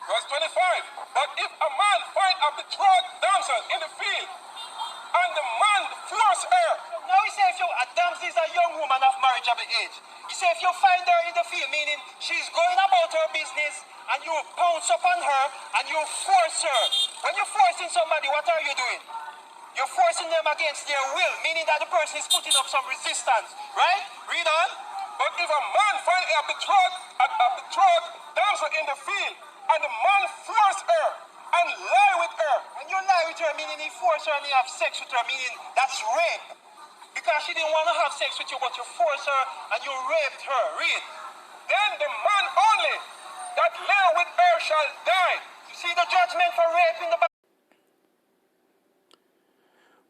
Verse 25. But if a man find a betrothed damsel in the field, and the man force her. Now he says if you, a damsel is a young woman of marriageable age. He says if you find her in the field, meaning she's going about her business, and you pounce upon her, and you force her. When you're forcing somebody, what are you doing? You're forcing them against their will, meaning that the person is putting up some resistance, right? Read on. But if a man find a betrothed damsel in the field, and the man force her and lie with her, when you lie with her, meaning he forced her and he have sex with her, meaning that's rape. Because she didn't want to have sex with you, but you forced her and you raped her. Read. Then the man only that lay with her shall die. You see the judgment for rape in the Bible?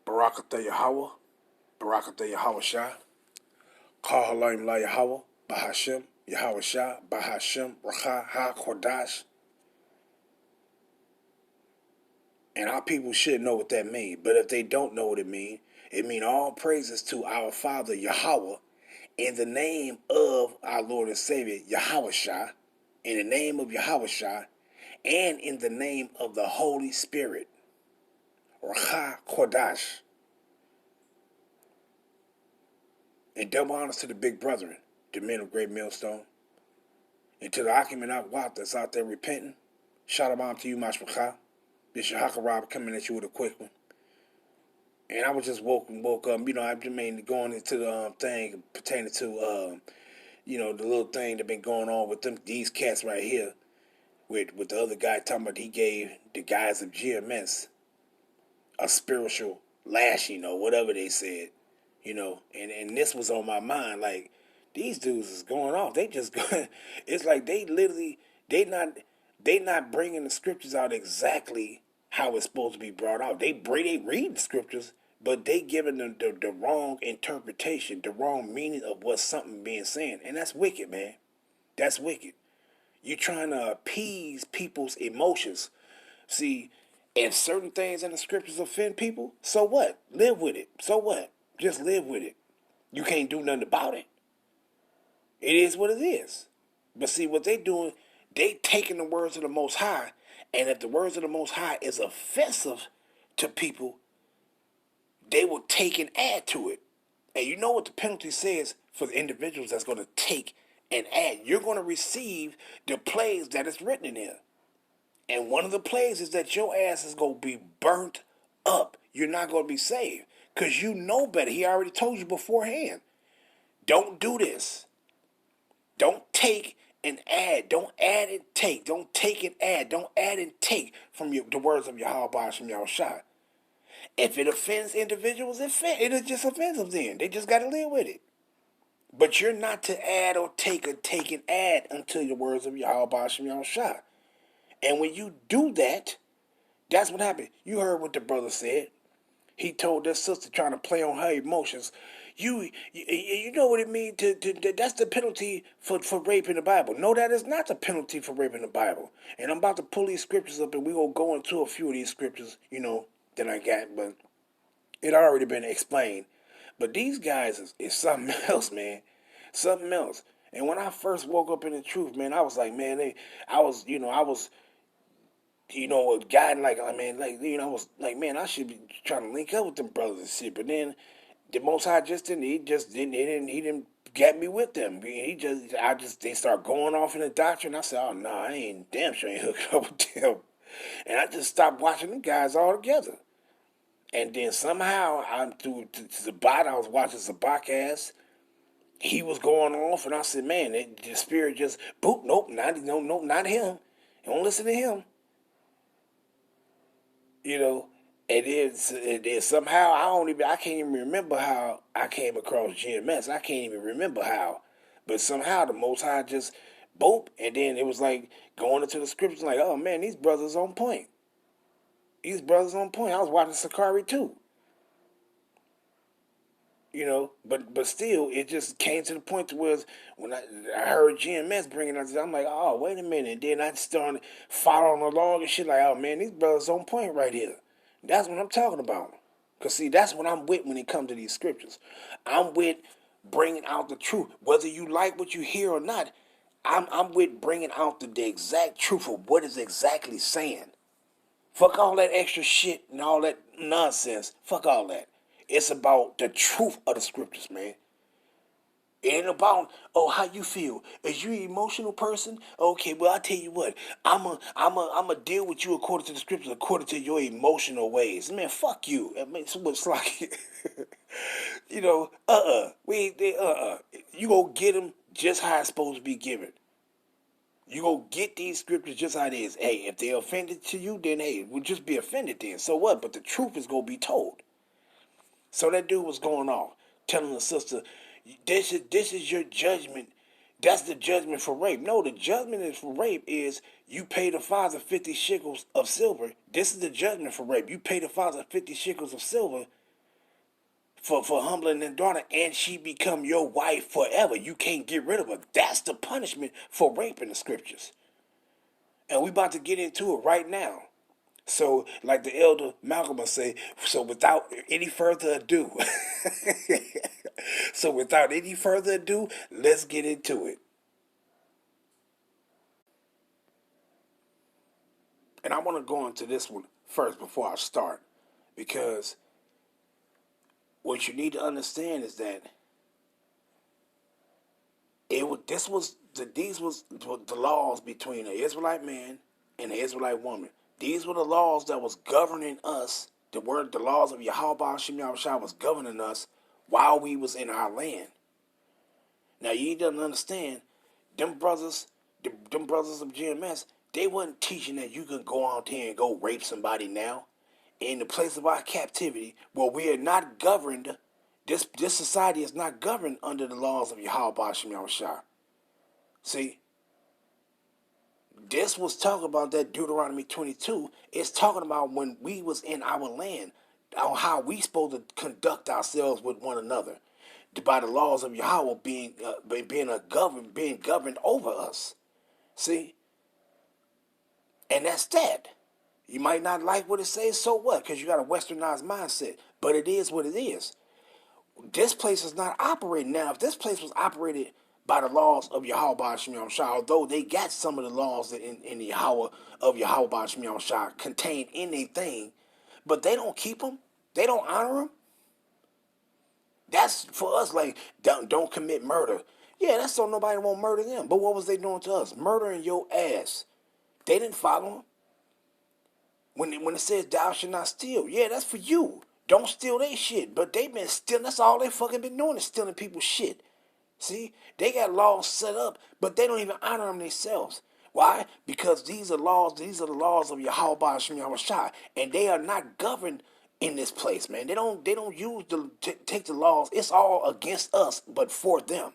Barakatah Yahweh, Barakatah Yahweh Shah, Kahalaim La Yahweh, Bahashem, Yahweh Shah, Bahashem, Racha, Ha Kodash. And our people should know what that means. But if they don't know what it means all praises to our Father Yahweh in the name of our Lord and Savior Yahweh Shah, in the name of Yahweh Shah, and in the name of the Holy Spirit. Racha Kodash. And double honors to the big brethren, the men of Great Millstone, and to the Akim and Akwat that's out there repenting. Shalom to you, Mashmacha. This your Hakarab coming at you with a quick one. And I was just woke up, I've been going into the thing pertaining to, the little thing that been going on with these cats right here, with the other guy talking about he gave the guys of GMS a spiritual lashing or whatever they said, and this was on my mind, like, these dudes is going off. They just going, it's like they literally, they not bringing the scriptures out exactly how it's supposed to be brought out. They read the scriptures, but they giving them the wrong interpretation, the wrong meaning of what something being said. And that's wicked, man. That's wicked. You're trying to appease people's emotions. See, if certain things in the scriptures offend people, so what? Live with it. So what? Just live with it. You can't do nothing about it. It is what it is. But see, what they doing, they taking the words of the Most High, and if the words of the Most High is offensive to people, they will take and add to it. And you know what the penalty says for the individuals that's going to take and add? You're going to receive the plagues that is written in here. And one of the plagues is that your ass is going to be burnt up. You're not going to be saved because you know better. He already told you beforehand. Don't do this. Don't take and add. Don't add and take. Don't take and add. Don't add and take from the words of Yahweh from Yahushua. If it offends individuals, it just offends them then. They just got to live with it. But you're not to add or take and add unto the words of Yahweh from Yahushua. And when you do that, that's what happened. You heard what the brother said. He told their sister trying to play on her emotions. You know what it means that's the penalty for rape in the Bible. No, that is not the penalty for rape in the Bible. And I'm about to pull these scriptures up, and we're going to go into a few of these scriptures, that I got, but it already been explained. But these guys is something else, man. Something else. And when I first woke up in the truth, man, I was like, man, I was a guy like, I was like, man, I should be trying to link up with them brothers and shit. But then the Most High he didn't get me with them. They start going off in the doctrine. I said, oh, no, I ain't damn sure ain't hooking up with them. And I just stopped watching them guys altogether. And then somehow, I'm through to Zabak. I was watching Zabak. He was going off, and I said, man, the spirit just, boop, nope, not him. Don't listen to him. It is somehow I can't even remember how I came across GMS. I can't even remember how. But somehow the Most High just boop, and then it was like going into the scriptures like, oh man, these brothers on point. I was watching Sakari too. But still, it just came to the point to where when I heard GMS bringing it, I'm like, oh, wait a minute. And then I started following along and shit like, oh man, these brothers on point right here. That's what I'm talking about. Because, see, that's what I'm with when it comes to these scriptures. I'm with bringing out the truth. Whether you like what you hear or not, I'm with bringing out the exact truth of what is exactly saying. Fuck all that extra shit and all that nonsense. Fuck all that. It's about the truth of the scriptures, man. It ain't about, oh, how you feel. Is you an emotional person? Okay, well, I tell you what, I'm a deal with you according to the scriptures, according to your emotional ways. Man, fuck you. I mean, so much like, you know, you go get them just how it's supposed to be given. You go get these scriptures just how it is. Hey, if they're offended to you, then hey, we'll just be offended then. So what? But the truth is gonna be told. So that dude was going off, telling the sister, this is your judgment. That's the judgment for rape. No, the judgment is for rape is you pay the father 50 shekels of silver. This is the judgment for rape. You pay the father 50 shekels of silver for humbling their daughter, and she become your wife forever. You can't get rid of her. That's the punishment for rape in the scriptures. And we about to get into it right now. So, like the elder Malcolm would say, so without any further ado, let's get into it. And I want to go into this one first before I start, because what you need to understand is that these was the laws between the Israelite man and the Israelite woman. These were the laws that was governing us. The laws of Yahweh Shem Yahushua was governing us while we was in our land. Now you need to understand, them brothers of GMS, they wasn't teaching that you can go out there and go rape somebody now. In the place of our captivity, where we are not governed, this society is not governed under the laws of Yahweh Shem Yahushua. See, this was talking about that Deuteronomy 22. It's talking about when we was in our land, on how we supposed to conduct ourselves with one another, by the laws of Yahweh being governed over us. See, and that's that. You might not like what it says, so what? Because you got a westernized mindset, but it is what it is. This place is not operating now. If this place was operated by the laws of Yahweh Shem Shah, although they got some of the laws that in the Yahweh of Yahweh Shem Shah contained in a thing, but they don't keep them. They don't honor them. That's for us. Like don't commit murder. Yeah, that's so nobody won't murder them. But what was they doing to us? Murdering your ass. They didn't follow them. When it says thou shalt not steal, yeah, that's for you. Don't steal their shit. But they been stealing. That's all they fucking been doing is stealing people's shit. See, they got laws set up, but they don't even honor them themselves. Why? Because these are laws. These are the laws of Yahweh Shem Yahushua, and they are not governed in this place, man. They don't use take the laws. It's all against us, but for them.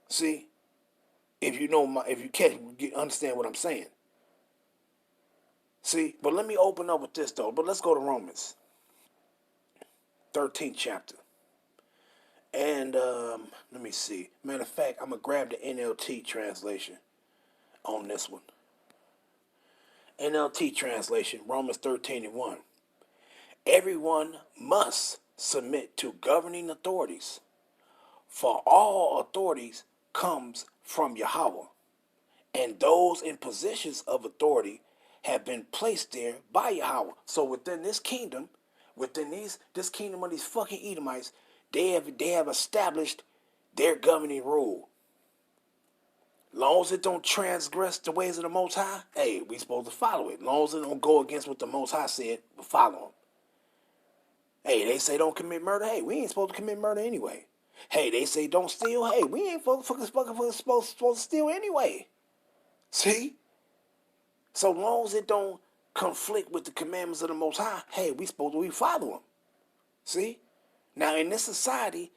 See, if you can't understand what I'm saying. See, but let me open up with this though. But let's go to Romans 13th chapter. And let me see. Matter of fact, I'm going to grab the NLT translation on this one. NLT translation, Romans 13:1. Everyone must submit to governing authorities, for all authorities comes from Yahweh, and those in positions of authority have been placed there by Yahweh. So within this kingdom, this kingdom of these fucking Edomites, they have established their governing rule. Long as it don't transgress the ways of the Most High, hey, we supposed to follow it. Long as it don't go against what the Most High said, we follow him. Hey, they say don't commit murder. Hey, we ain't supposed to commit murder anyway. Hey, they say don't steal. Hey, we ain't supposed to steal anyway. See? So long as it don't conflict with the commandments of the Most High, hey, we follow them. See? Now, in this society,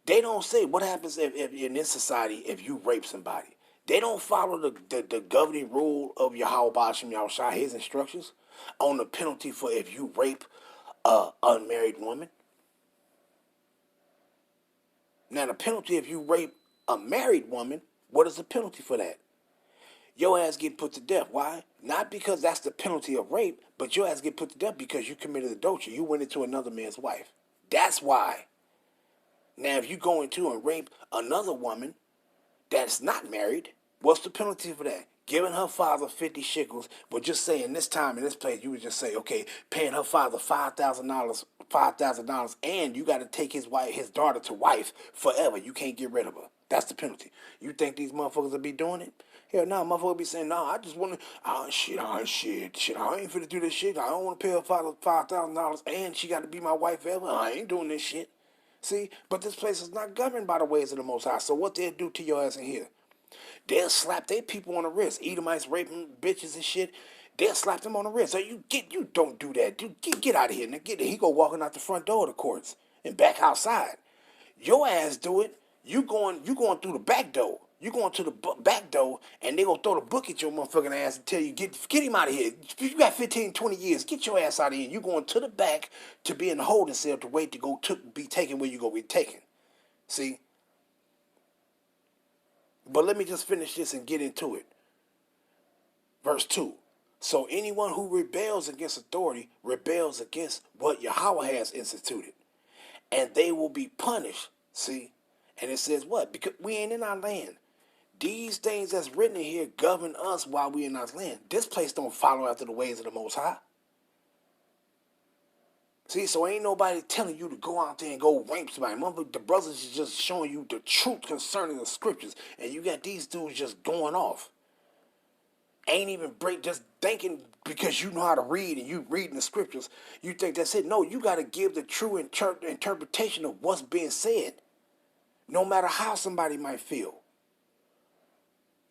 they don't say what happens if in this society if you rape somebody. They don't follow the governing rule of Yahweh Shem Yahushua, his instructions, on the penalty for if you rape an unmarried woman. Now, the penalty if you rape a married woman, what is the penalty for that? Your ass get put to death. Why? Not because that's the penalty of rape, but your ass get put to death because you committed adultery. You went into another man's wife. That's why. Now, if you go into and rape another woman, that's not married, what's the penalty for that? Giving her father 50 shekels, but just saying this time in this place, you would just say, okay, paying her father $5,000, and you got to take his daughter to wife forever. You can't get rid of her. That's the penalty. You think these motherfuckers will be doing it? Hell no, motherfucker be saying, no, I just want to, I ain't finna do this shit. I don't want to pay her father $5,000, and she got to be my wife forever. I ain't doing this shit. See, but this place is not governed by the ways of the Most High. So what they'll do to your ass in here? They'll slap their people on the wrist. Edomites raping bitches and shit. They'll slap them on the wrist. So you don't do that. Get out of here. Now get it. He go walking out the front door of the courts and back outside. Your ass do it. You going through the back door. You going to the back door, and they gonna throw the book at your motherfucking ass and tell you, get him out of here. You got 15, 20 years. Get your ass out of here. You going to the back to be in the holding cell to wait to be taken where you gonna be taken. See? But let me just finish this and get into it. Verse 2. So anyone who rebels against authority rebels against what Yahweh has instituted, and they will be punished. See? And it says what? Because we ain't in our land. These things that's written in here govern us while we in our land. This place don't follow after the ways of the Most High. See, so ain't nobody telling you to go out there and go rape somebody. The brothers is just showing you the truth concerning the scriptures, and you got these dudes just going off. Ain't even just thinking because you know how to read and you reading the scriptures, you think that's it. No, you got to give the true interpretation of what's being said, no matter how somebody might feel.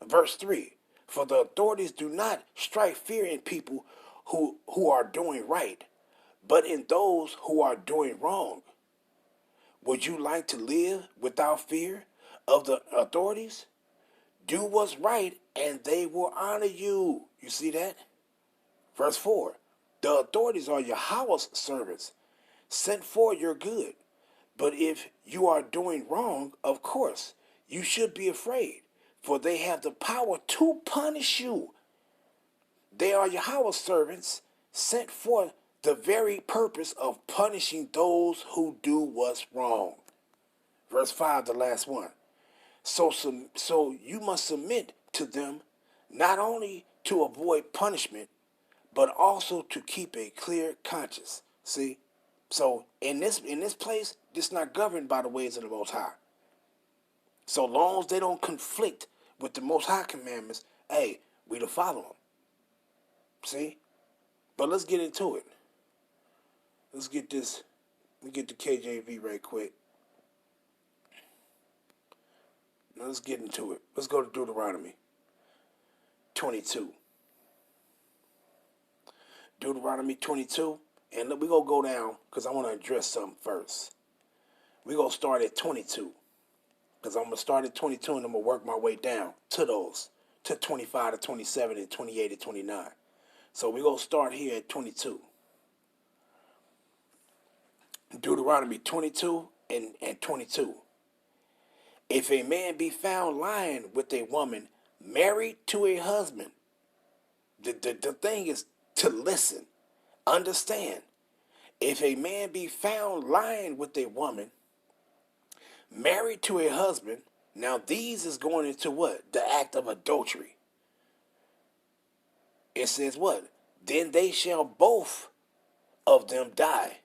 Verse 3, for the authorities do not strike fear in people who are doing right, but in those who are doing wrong. Would you like to live without fear of the authorities? Do what's right, and they will honor you. You see that? Verse 4, the authorities are Yahweh's servants, sent for your good. But if you are doing wrong, of course, you should be afraid, for they have the power to punish you. They are Yahweh's servants, sent for the very purpose of punishing those who do what's wrong. Verse 5, the last one. So you must submit to them, not only to avoid punishment, but also to keep a clear conscience. See? So in this place, it's not governed by the ways of the Most High. So long as they don't conflict with the Most High commandments, hey, we to follow them. See? But let's get into it. Let's get this. Let me get the KJV right quick. Now let's get into it. Let's go to Deuteronomy 22. Deuteronomy 22. And we're going to go down because I want to address something first. We're going to start at 22. Because I'm going to start at 22 and I'm going to work my way down to those. To 25 to 27 and 28 to 29. So we're going to start here at 22. Deuteronomy 22 and 22. If a man be found lying with a woman married to a husband, the thing is to listen, understand. If a man be found lying with a woman married to a husband, now these is going into what? The act of adultery. It says what? Then they shall both of them die.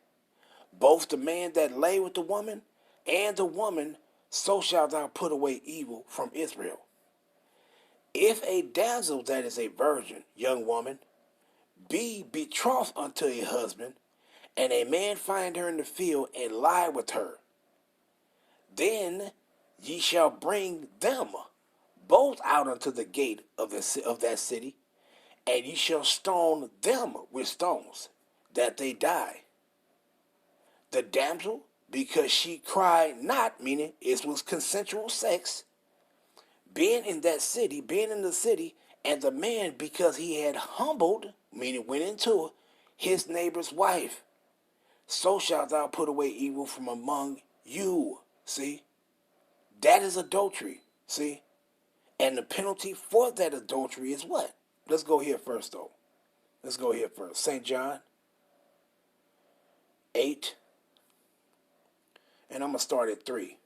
Both the man that lay with the woman and the woman, so shalt thou put away evil from Israel. If a damsel that is a virgin, young woman, be betrothed unto a husband, and a man find her in the field and lie with her, then ye shall bring them both out unto the gate of that city, and ye shall stone them with stones, that they die. The damsel, because she cried not, meaning it was consensual sex, being in the city, and the man, because he had humbled, meaning went into his neighbor's wife, so shalt thou put away evil from among you. See? That is adultery. See? And the penalty for that adultery is what? Let's go here first, though. Let's go here first. St. John 8. And I'm going to start at 3.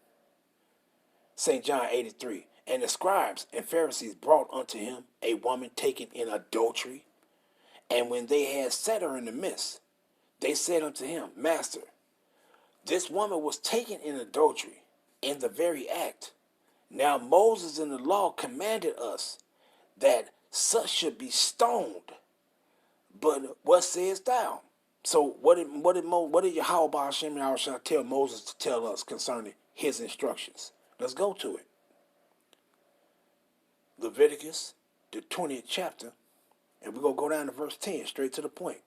St. John 8:3. And the scribes and Pharisees brought unto him a woman taken in adultery. And when they had set her in the midst, they said unto him, Master, this woman was taken in adultery, in the very act. Now Moses in the law commanded us that such should be stoned. But what sayest thou? So what did Yahweh Hashem and Yahushua tell Moses to tell us concerning his instructions? Let's go to it. Leviticus, the 20th chapter, and we're going to go down to verse 10, straight to the point.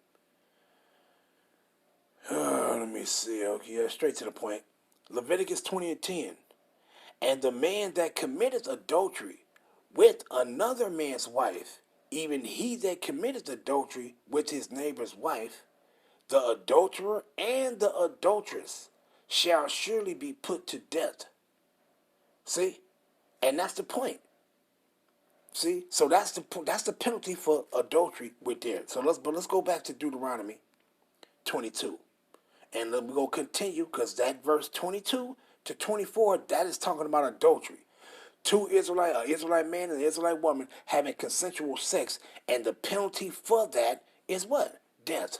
Let me see. Okay, straight to the point. Leviticus 20 and 10. And the man that committeth adultery with another man's wife, even he that committeth adultery with his neighbor's wife, the adulterer and the adulteress shall surely be put to death. See? And that's the point. See? So that's the penalty for adultery with there. So let's go back to Deuteronomy 22. And we're going to continue, because that verse 22 to 24, that is talking about adultery. An Israelite man and an Israelite woman having consensual sex, and the penalty for that is what? Death.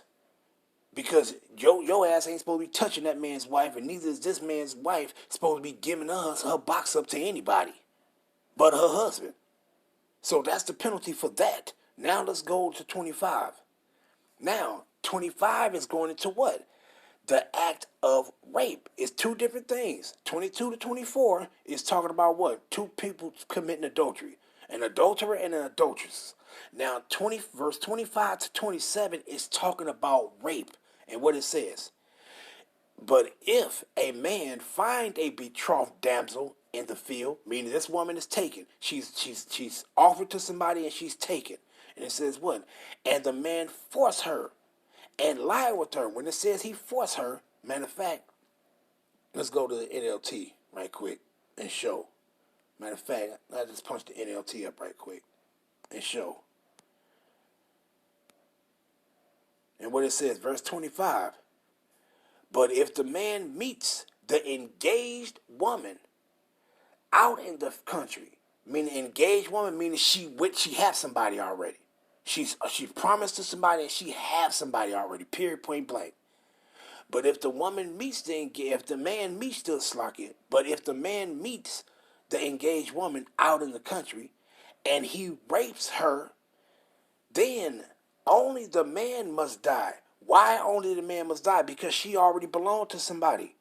Because your ass ain't supposed to be touching that man's wife, and neither is this man's wife supposed to be giving her box up to anybody but her husband. So that's the penalty for that. Now let's go to 25. Now, 25 is going into what? The act of rape. Is two different things. 22 to 24 is talking about what? Two people committing adultery. An adulterer and an adulteress. Now, verse 25 to 27 is talking about rape. And what it says. But if a man find a betrothed damsel in the field, meaning this woman is taken. She's offered to somebody and she's taken. And it says what? And the man force her and lie with her. When it says he forced her, matter of fact, let's go to the NLT right quick and show. Matter of fact, I just punch the NLT up right quick and show. And what it says, verse 25. But if the man meets the engaged woman out in the country, meaning engaged woman, meaning she has somebody already. She's promised to somebody and she has somebody already, period, point blank. But if the man meets the engaged woman out in the country and he rapes her, then only the man must die. Why only the man must die? Because she already belonged to somebody.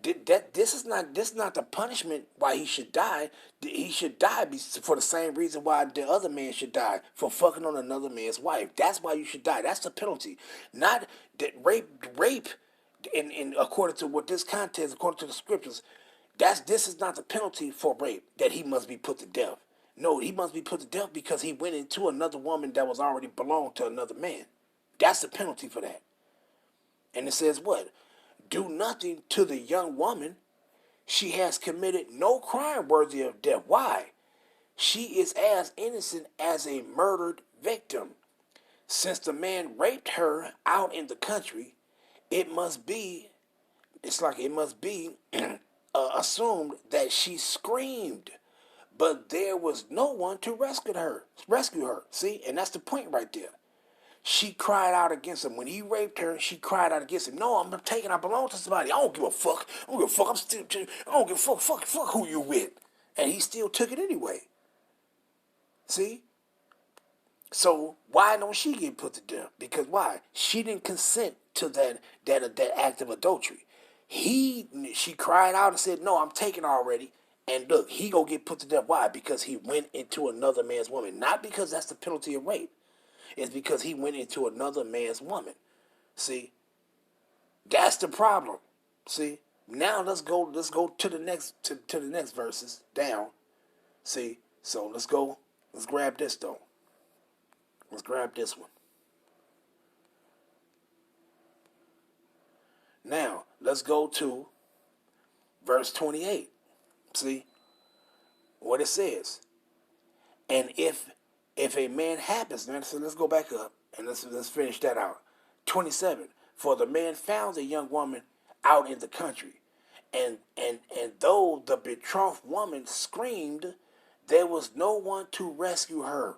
This is not the punishment why he should die. He should die for the same reason why the other man should die, for fucking on another man's wife. That's why you should die. That's the penalty. Not that rape. In according to what this context, according to the scriptures, this is not the penalty for rape, that he must be put to death. No, he must be put to death because he went into another woman that was already belonged to another man. That's the penalty for that. And it says what? Do nothing to the young woman. She has committed no crime worthy of death. Why? She is as innocent as a murdered victim. Since the man raped her out in the country, it must be assumed that she screamed, but there was no one to rescue her. See, and that's the point right there. She cried out against him. When he raped her, she cried out against him. No, I belong to somebody. I don't give a fuck. I don't give a fuck. Fuck who you with. And he still took it anyway. See? So why don't she get put to death? Because why? She didn't consent to that act of adultery. She cried out and said, no, I'm taken already. And look, he gonna get put to death. Why? Because he went into another man's woman. Not because that's the penalty of rape. It's because he went into another man's woman. See? That's the problem. See? Now let's go to the next verses down. See? So let's grab this though. Let's grab this one. Now, let's go to verse 28. See what it says. And if a man happens, now so let's go back up and let's finish that out. 27. For the man found a young woman out in the country, and though the betrothed woman screamed, there was no one to rescue her.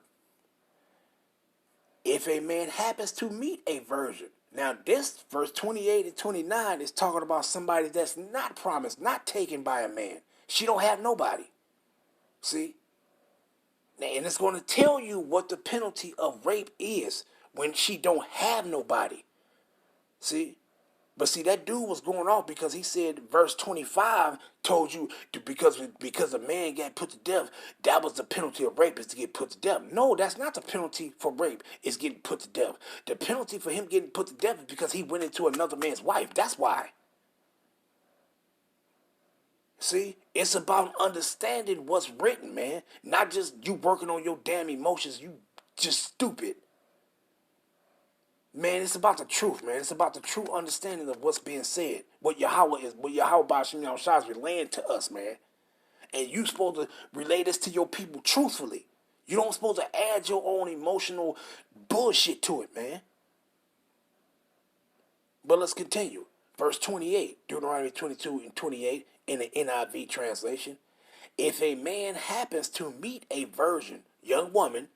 If a man happens to meet a virgin. Now this verse 28 and 29 is talking about somebody that's not promised, not taken by a man. She don't have nobody. See? And it's going to tell you what the penalty of rape is when she don't have nobody. See? But see, that dude was going off because he said verse 25 told you because a man got put to death, that was the penalty of rape, is to get put to death. No, that's not the penalty for rape, is getting put to death. The penalty for him getting put to death is because he went into another man's wife. That's why. See, it's about understanding what's written, man. Not just you working on your damn emotions. You just stupid. Man, it's about the truth, man. It's about the true understanding of what's being said. What Yahweh Bashim Yahushua is relaying to us, man. And you supposed to relay this to your people truthfully. You don't supposed to add your own emotional bullshit to it, man. But let's continue. Verse 28, Deuteronomy 22 and 28 in the NIV translation. If a man happens to meet a virgin, young woman,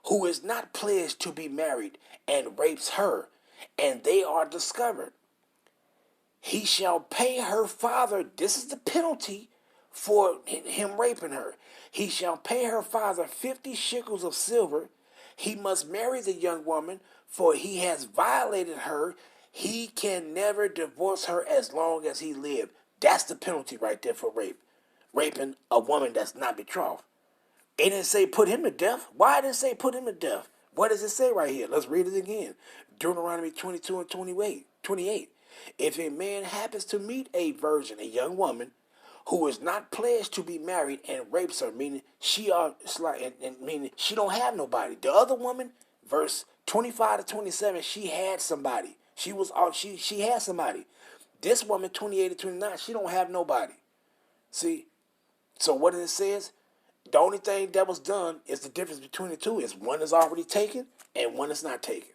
who is not pledged to be married and rapes her, and they are discovered, he shall pay her father. This is the penalty for him raping her. He shall pay her father 50 shekels of silver. He must marry the young woman, for he has violated her. He can never divorce her as long as he lives. That's the penalty right there for rape. Raping a woman that's not betrothed. It didn't say put him to death. Why did it say put him to death? What does it say right here? Let's read it again. Deuteronomy 22 and 28. If a man happens to meet a virgin, a young woman, who is not pledged to be married and rapes her, meaning she meaning she don't have nobody. The other woman, verse 25 to 27, she had somebody. She had somebody. This woman, 28 to 29, she don't have nobody. See? So what it says, the only thing that was done is the difference between the two is one is already taken and one is not taken.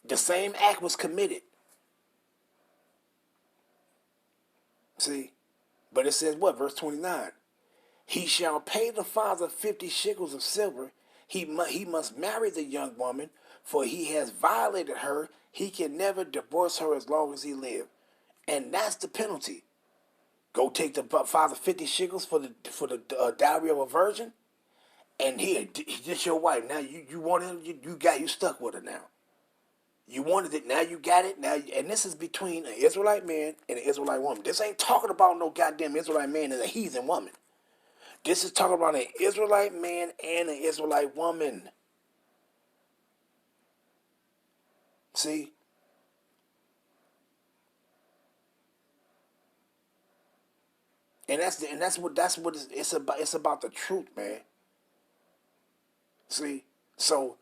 The same act was committed. See? But it says what? Verse 29. He shall pay the father 50 shekels of silver. He must marry the young woman, for he has violated her. He can never divorce her as long as he lives. And that's the penalty. Go take the father 50 shekels for the dowry of a virgin, and here, this your wife. Now you wanted you stuck with her now. You wanted it, now you got it. Now, and this is between an Israelite man and an Israelite woman. This ain't talking about no goddamn Israelite man and a heathen woman. This is talking about an Israelite man and an Israelite woman. See? And that's what it's about. It's about the truth, man. See? So,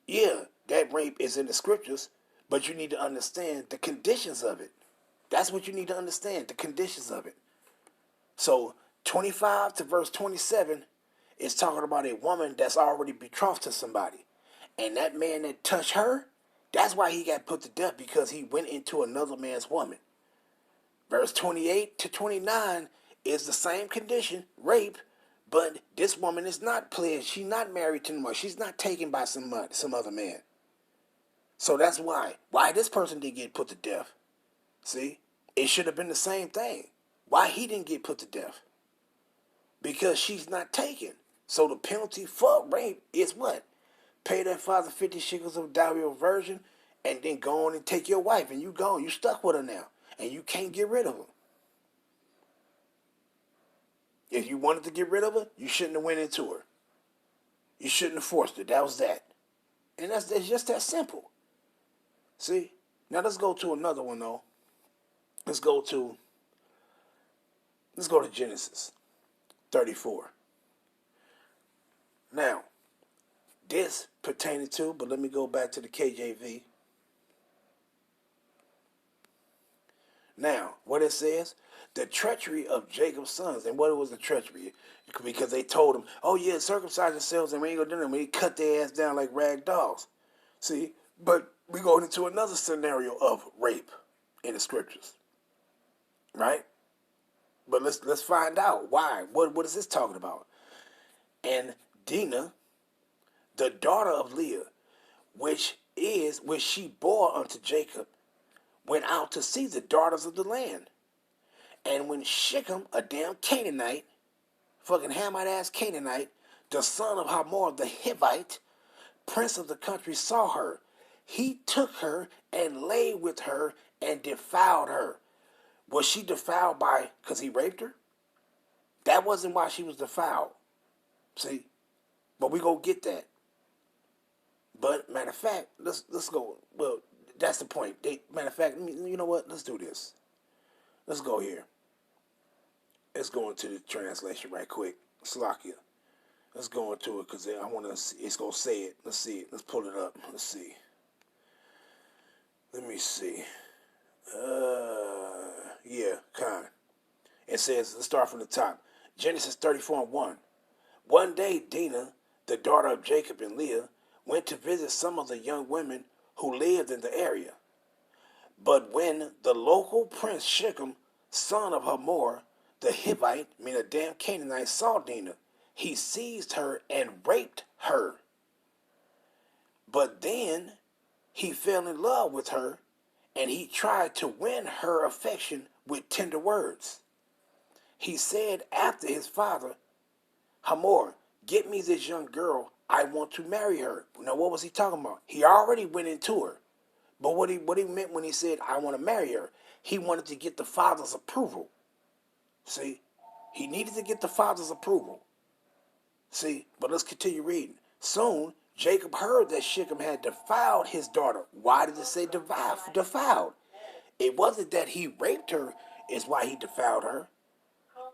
yeah, that rape is in the scriptures, but you need to understand the conditions of it. That's what you need to understand, the conditions of it. So 25 to verse 27 is talking about a woman that's already betrothed to somebody. And that man that touched her, that's why he got put to death, because he went into another man's woman. Verse 28 to 29 is the same condition, rape, but this woman is not pledged. She's not married to anyone. She's not taken by some other man. So that's why this person didn't get put to death. See? It should have been the same thing. Why he didn't get put to death? Because she's not taken. So the penalty for rape is what? Pay that father 50 shekels of dowry of virgin, and then go on and take your wife, and you gone. You stuck with her now, and you can't get rid of her. If you wanted to get rid of her, you shouldn't have went into her. You shouldn't have forced her. That was that. And that's just that simple. See? Now let's go to another one, though. Let's go to Genesis 34. Now, this pertaining to, but let me go back to the KJV. Now, what it says, the treachery of Jacob's sons. And what was the treachery? Because they told him, oh yeah, circumcise yourselves and we ain't gonna do nothing. We cut their ass down like rag dolls. See, but we go into another scenario of rape in the scriptures. Right? But let's find out why. What is this talking about? And Dinah, the daughter of Leah, which she bore unto Jacob, went out to see the daughters of the land. And when Shechem, a damn Canaanite, fucking Hamite ass Canaanite, the son of Hamor the Hivite, prince of the country, saw her, he took her and lay with her and defiled her. Was she defiled because he raped her? That wasn't why she was defiled. See? But we go get that. But matter of fact, let's go. Well, that's the point. Matter of fact, you know what? Let's do this. Let's go here. Let's go into the translation right quick. Slakia. Let's go into it because I want to see. It's going to say it. Let's see it. Let's pull it up. Let's see. Let me see. Yeah, kind. It says, let's start from the top. Genesis 34:1. One day, Dinah, the daughter of Jacob and Leah, went to visit some of the young women who lived in the area. But when the local prince Shechem, son of Hamor, the Hivite, a damn Canaanite, saw Dinah, he seized her and raped her. But then he fell in love with her, and he tried to win her affection with tender words. He said after his father, Hamor, get me this young girl. I want to marry her. Now, what was he talking about? He already went into her. But what he meant when he said, I want to marry her, he wanted to get the father's approval. See? He needed to get the father's approval. See? But let's continue reading. Soon, Jacob heard that Shechem had defiled his daughter. Why did it say defiled? It wasn't that he raped her is why he defiled her.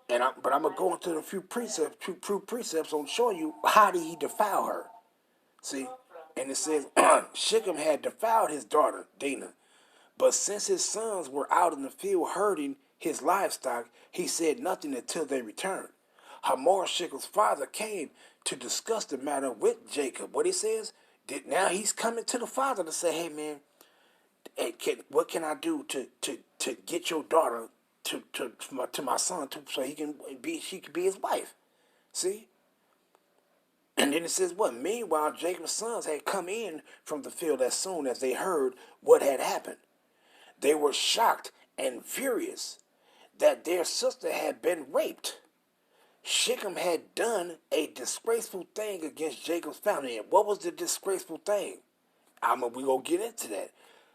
But I'm going to go into a few precepts on showing you how did he defile her. See? And it says, Shechem had defiled his daughter, Dinah. But since his sons were out in the field herding his livestock, he said nothing until they returned. Hamor, Shechem's father, came to discuss the matter with Jacob. What he says, now he's coming to the father to say, hey man, what can I do to get your daughter to my son so she can be his wife? See? And then it says what? Meanwhile, Jacob's sons had come in from the field as soon as they heard what had happened. They were shocked and furious that their sister had been raped. Shechem had done a disgraceful thing against Jacob's family. And what was the disgraceful thing? We're going to get into that.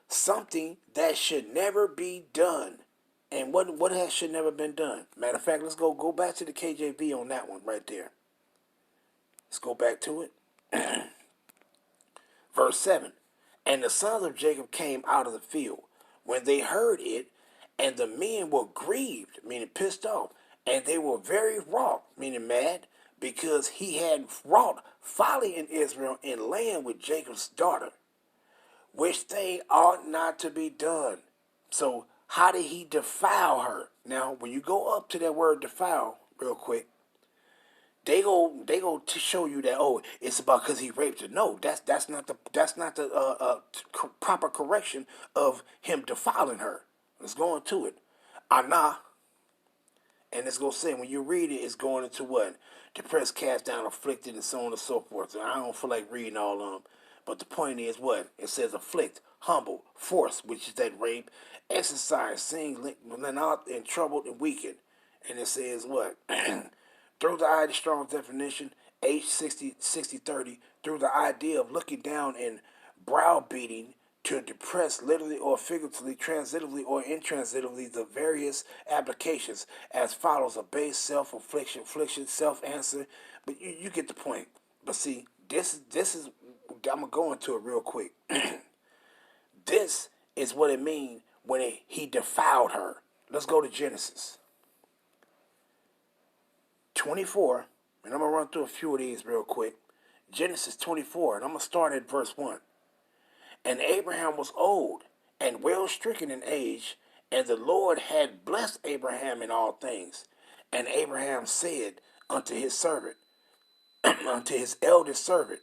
Something that should never be done. And what should never been done? Matter of fact, let's go back to the KJV on that one right there. Let's go back to it. Verse 7. And the sons of Jacob came out of the field when they heard it, and the men were grieved, meaning pissed off, and they were very wroth, meaning mad, because he had wrought folly in Israel in laying with Jacob's daughter, which thing ought not to be done. So how did he defile her? Now, when you go up to that word defile real quick, they go to show you that it's about because he raped her. No, that's not the proper correction of him defiling her. Let's go into it. Anah, and it's gonna say when you read it, it's going into what? Depressed, cast down, afflicted, and so on and so forth. And I don't feel like reading all of them, but the point is what it says: afflict, humble, force, which is that rape, exercise, sing, lent out, and troubled and weakened. And it says what? Through the eye, the strong definition, age 60-30, through the idea of looking down and browbeating to depress literally or figuratively, transitively or intransitively, the various applications as follows: abase, self-affliction, self-answer. But you get the point. But see, this is, I'm going to go into it real quick. This is what it means when he defiled her. Let's go to Genesis 24, and I'm going to run through a few of these real quick. Genesis 24, and I'm going to start at verse 1. And Abraham was old and well stricken in age, and the Lord had blessed Abraham in all things. And Abraham said unto his servant, unto his eldest servant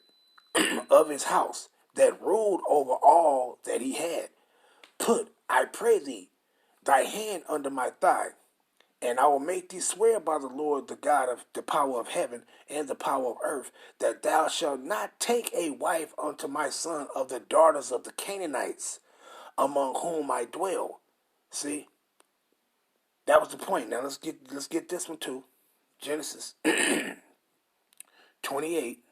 of his house, that ruled over all that he had, put, I pray thee, thy hand under my thigh, And I will make thee swear by the Lord, the God of the power of heaven and the power of earth, that thou shalt not take a wife unto my son of the daughters of the Canaanites, among whom I dwell. See, that was the point. Now let's get this one too. Genesis 28,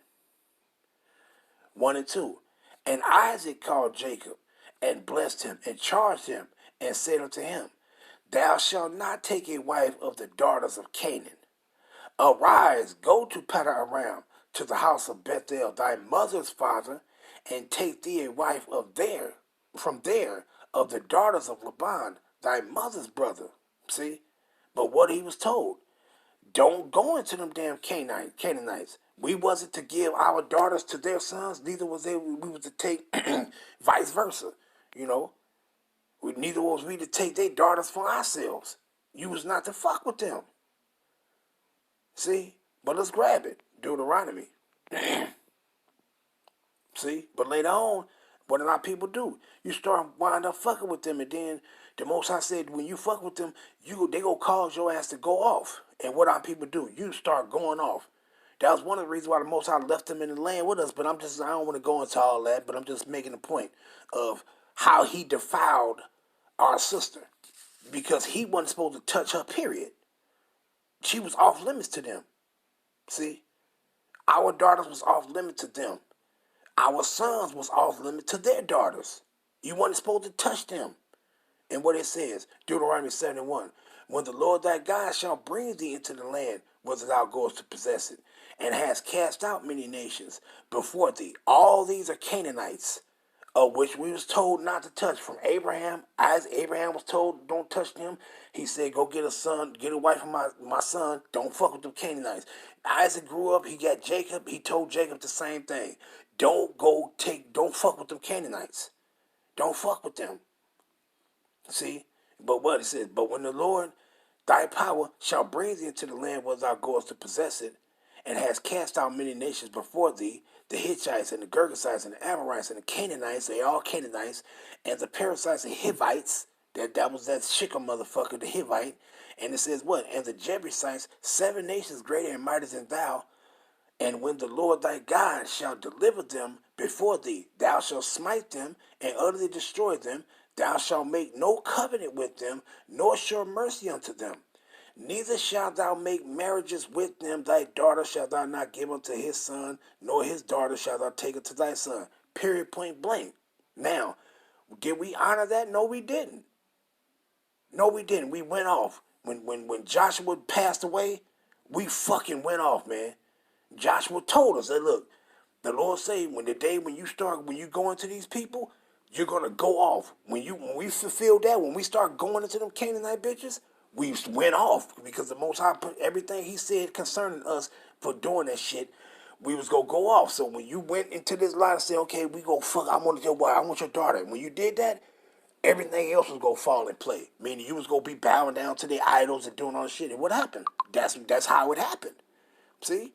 1 and 2. And Isaac called Jacob, and blessed him, and charged him, and said unto him, Thou shalt not take a wife of the daughters of Canaan. Arise, go to Paddan-aram, to the house of Bethuel, thy mother's father, and take thee a wife from there, of the daughters of Laban, thy mother's brother. See? But what he was told, don't go into them damn Canaanites. We wasn't to give our daughters to their sons, neither was we was to take vice versa. You know, neither was we to take their daughters for ourselves. You was not to fuck with them. See? But let's grab it. Deuteronomy. See? But later on, what a lot of people do, you start wind up fucking with them, and then the Most High said, when you fuck with them, they gonna cause your ass to go off. And what our people do, you start going off. That was one of the reasons why the Most High left them in the land with us. But I don't want to go into all that. But I'm just making a point of how he defiled our sister, because he wasn't supposed to touch her. Period. She was off limits to them. See, our daughters was off limits to them. Our sons was off limits to their daughters. You wasn't supposed to touch them. And what it says, Deuteronomy 7:1, when the Lord thy God shall bring thee into the land whither thou goest to possess it, and has cast out many nations before thee. All these are Canaanites, of which we was told not to touch. From Abraham, as Abraham was told, don't touch them. He said, go get a wife from my son. Don't fuck with them Canaanites. Isaac grew up, he got Jacob. He told Jacob the same thing. Don't fuck with them Canaanites. Don't fuck with them. See? But what it says, but when the Lord thy power shall bring thee into the land where thou goest to possess it, and has cast out many nations before thee, the Hittites and the Girgashites and the Amorites and the Canaanites, they all Canaanites, and the Perizzites and Hivites, that was that Shechem motherfucker, the Hivite. And it says what? And the Jebusites, 7 nations greater and mightier than thou. And when the Lord thy God shall deliver them before thee, thou shalt smite them and utterly destroy them. Thou shalt make no covenant with them, nor show mercy unto them. Neither shalt thou make marriages with them. Thy daughter shalt thou not give unto his son, nor his daughter shalt thou take unto thy son. Period, point blank. Now, did we honor that? No, we didn't. No, we didn't. We went off. When Joshua passed away, we fucking went off, man. Joshua told us that, look, the Lord say when you go into these people, you're gonna go off. When we fulfill that, when we start going into them Canaanite bitches, we went off, because the Most High put everything he said concerning us for doing that shit. We was gonna go off. So when you went into this line and said, okay, we go fuck, I want your daughter. When you did that, everything else was gonna fall in play. Meaning you was gonna be bowing down to their idols and doing all this shit. And what happened? That's how it happened. See?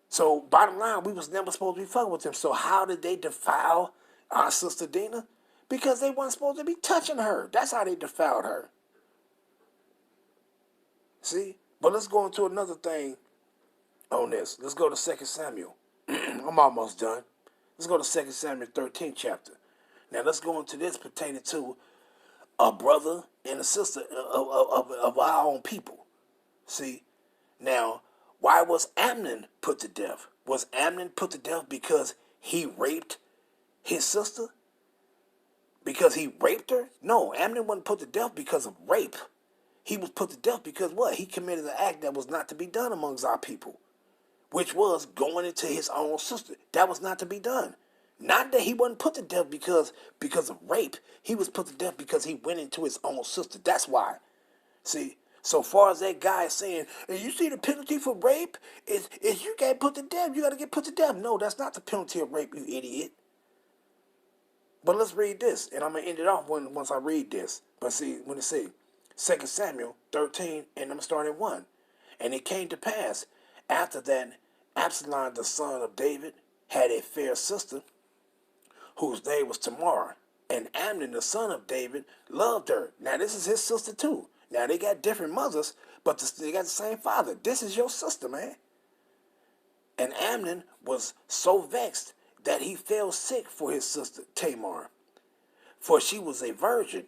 So bottom line, we was never supposed to be fucking with them. So how did they defile our sister Dina? Because they weren't supposed to be touching her. That's how they defiled her. See? But let's go into another thing on this. Let's go to 2 Samuel. I'm almost done. Let's go to 2 Samuel 13th chapter. Now let's go into this pertaining to a brother and a sister of our own people. See? Now, why was Amnon put to death? Was Amnon put to death because he raped his sister? Because he raped her? No, Amnon wasn't put to death because of rape. He was put to death because what? He committed an act that was not to be done amongst our people, which was going into his own sister. That was not to be done. Not that he wasn't put to death because of rape. He was put to death because he went into his own sister. That's why. See, so far as that guy is saying, and you see the penalty for rape is you get put to death. You got to get put to death. No, that's not the penalty of rape, you idiot. But let's read this, and I'm going to end it off once I read this. But see, when it say 2 Samuel 13, and I'm going to start at 1. And it came to pass, after that, Absalom, the son of David, had a fair sister, whose name was Tamar. And Amnon, the son of David, loved her. Now, this is his sister too. Now, they got different mothers, but they got the same father. This is your sister, man. And Amnon was so vexed that he fell sick for his sister Tamar, for she was a virgin.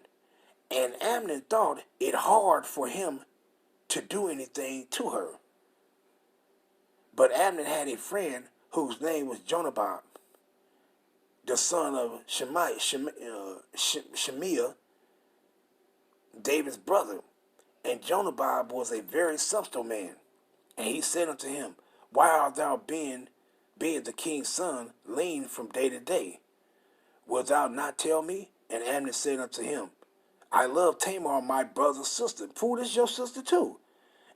And Amnon thought it hard for him to do anything to her. But Amnon had a friend whose name was Jonadab, the son of Shemiah, David's brother. And Jonadab was a very subtle man. And he said unto him, Why art thou being the king's son, lean from day to day? Wilt thou not tell me? And Amnon said unto him, I love Tamar, my brother's sister. Fool, this is your sister too.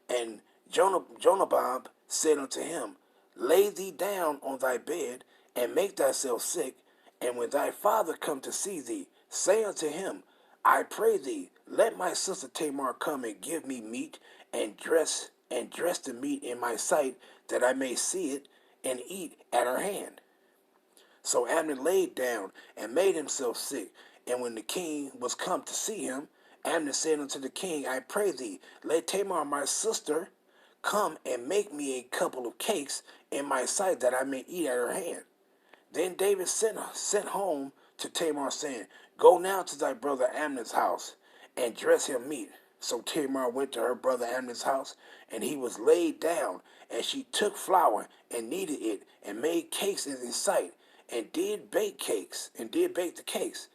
And Jonadab said unto him, Lay thee down on thy bed, and make thyself sick, and when thy father come to see thee, say unto him, I pray thee, let my sister Tamar come and give me meat, and dress the meat in my sight, that I may see it, and eat at her hand. So Amnon laid down, and made himself sick, and when the king was come to see him, Amnon said unto the king, I pray thee, let Tamar my sister come and make me a couple of cakes in my sight, that I may eat at her hand. Then David sent home to Tamar, saying, Go now to thy brother Amnon's house, and dress him meat. So Tamar went to her brother Amnon's house, and he was laid down, and she took flour, and kneaded it, and made cakes in his sight, and did bake the cakes.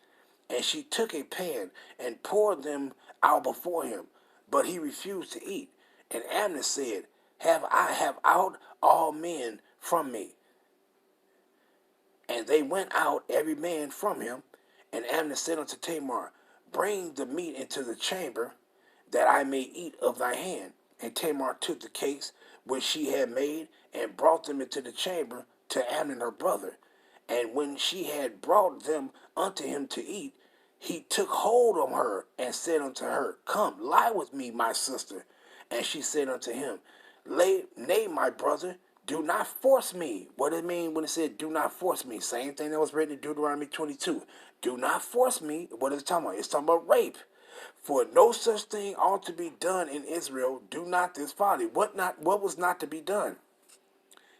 And she took a pan, and poured them out before him, but he refused to eat. And Amnon said, Have out all men from me? And they went out every man from him. And Amnon said unto Tamar, Bring the meat into the chamber, that I may eat of thy hand. And Tamar took the cakes which she had made, and brought them into the chamber to Amnon her brother. And when she had brought them unto him to eat, he took hold of her, and said unto her, Come, lie with me, my sister. And she said unto him, Nay, my brother, do not force me. What does it mean when it said, do not force me? Same thing that was written in Deuteronomy 22. Do not force me. What is it talking about? It's talking about rape. For no such thing ought to be done in Israel. Do not this folly. What was not to be done?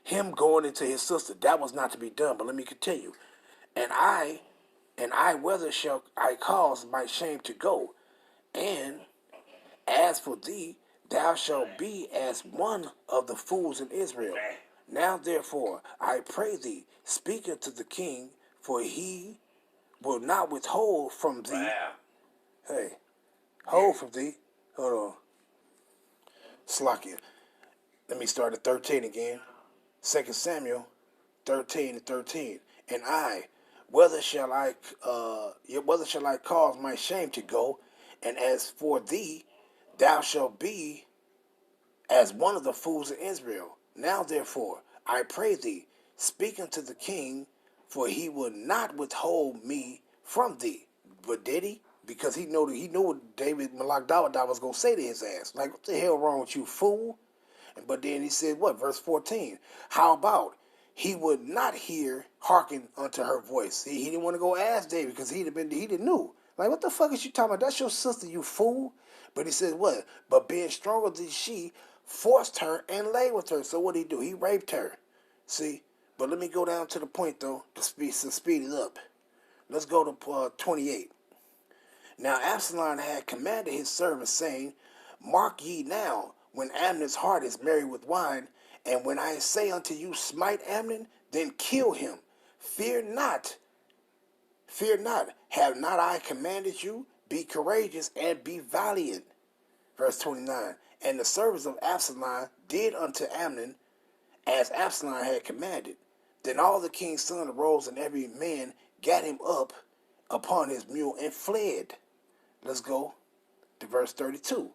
Him going into his sister. That was not to be done. But let me continue. And I whether shall I cause my shame to go? And as for thee, thou shalt be as one of the fools in Israel. Now therefore, I pray thee, speak unto the king, for he will not withhold from thee. Hey, hold from thee. Hold on. Slakia. Let me start at 13 again. 2 Samuel 13:13. And I, whether shall I cause my shame to go? And as for thee, thou shalt be as one of the fools of Israel. Now therefore, I pray thee, speak unto the king, for he will not withhold me from thee. But did he? Because he knew what David Malak Dawadah was going to say to his ass. Like, what the hell wrong with you, fool? But then he said, what? Verse 14. How about he would not hearken unto her voice? He didn't want to go ask David because he didn't know. Like, what the fuck is you talking about? That's your sister, you fool. But he said, what? But being stronger than she, forced her and lay with her. So what did he do? He raped her. See? But let me go down to the point, though, to speed it up. Let's go to 28. Now Absalom had commanded his servants, saying, Mark ye now, when Amnon's heart is merry with wine, and when I say unto you, smite Amnon, then kill him. Fear not. Have not I commanded you? Be courageous and be valiant. Verse 29. And the servants of Absalom did unto Amnon as Absalom had commanded. Then all the king's sons arose, and every man gat him up upon his mule and fled. Let's go to verse 32.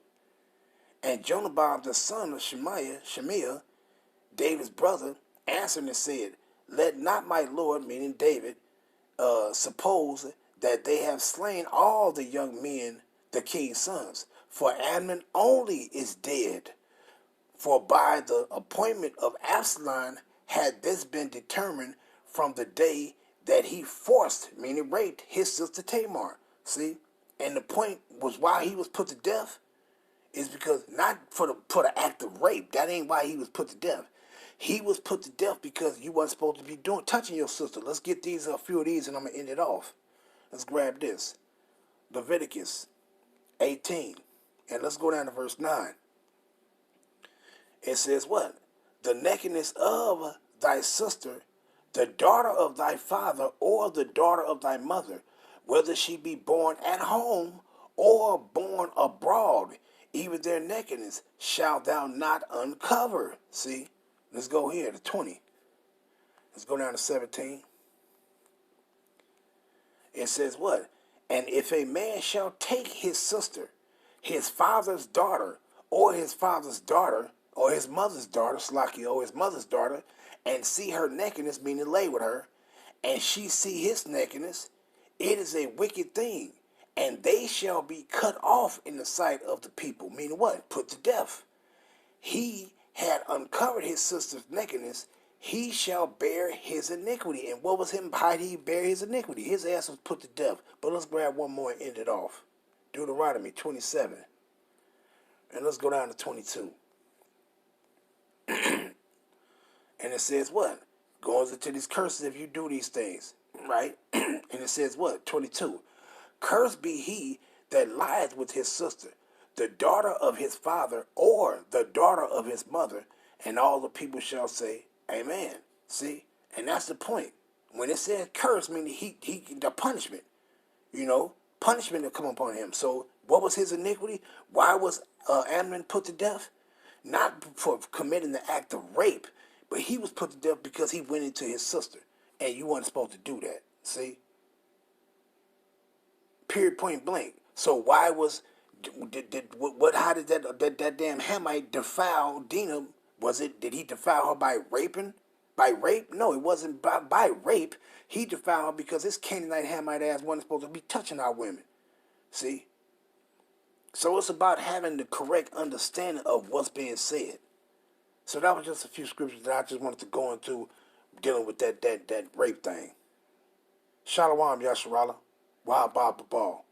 And Jonadab the son of Shemiah, David's brother, answered and said, Let not my lord, meaning David, suppose that they have slain all the young men, the king's sons. For Amnon only is dead. For by the appointment of Absalom had this been determined from the day that he forced, meaning raped, his sister Tamar. See? And the point was why he was put to death. is because not for the act of rape. That ain't why he was put to death. He was put to death because you wasn't supposed to be touching your sister. Let's get a few of these, and I'm gonna end it off. Let's grab this. Leviticus 18, and let's go down to verse 9. It says what? The nakedness of thy sister, the daughter of thy father, or the daughter of thy mother, whether she be born at home or born abroad, even their nakedness shalt thou not uncover. See? Let's go here to 20. Let's go down to 17. It says what? And if a man shall take his sister, his father's daughter, or his father's daughter, or his mother's daughter, Slaki, or his mother's daughter, and see her nakedness, meaning lay with her, and she see his nakedness, it is a wicked thing, and they shall be cut off in the sight of the people. Meaning what? Put to death. He had uncovered his sister's nakedness, he shall bear his iniquity. And what was him? How did he bear his iniquity? His ass was put to death. But let's grab one more and end it off. Deuteronomy 27. And let's go down to 22. And it says what? Goes into these curses if you do these things. Right? And it says what? 22. Cursed be he that lieth with his sister, the daughter of his father, or the daughter of his mother. And all the people shall say, Amen. See? And that's the point. When it says curse, meaning the punishment, punishment will come upon him. So what was his iniquity? Why was Amnon put to death? Not for committing the act of rape, but he was put to death because he went into his sister. And you weren't supposed to do that. See? Period, point blank. So why was, how did that damn Hamite defile Dinah? Did he defile her by raping? By rape? No, it wasn't by rape. He defiled her because this Canaanite Hamite ass wasn't supposed to be touching our women. See? So it's about having the correct understanding of what's being said. So that was just a few scriptures that I just wanted to go into dealing with that rape thing. Shalom, Yasharala. Wild Bob the Ball.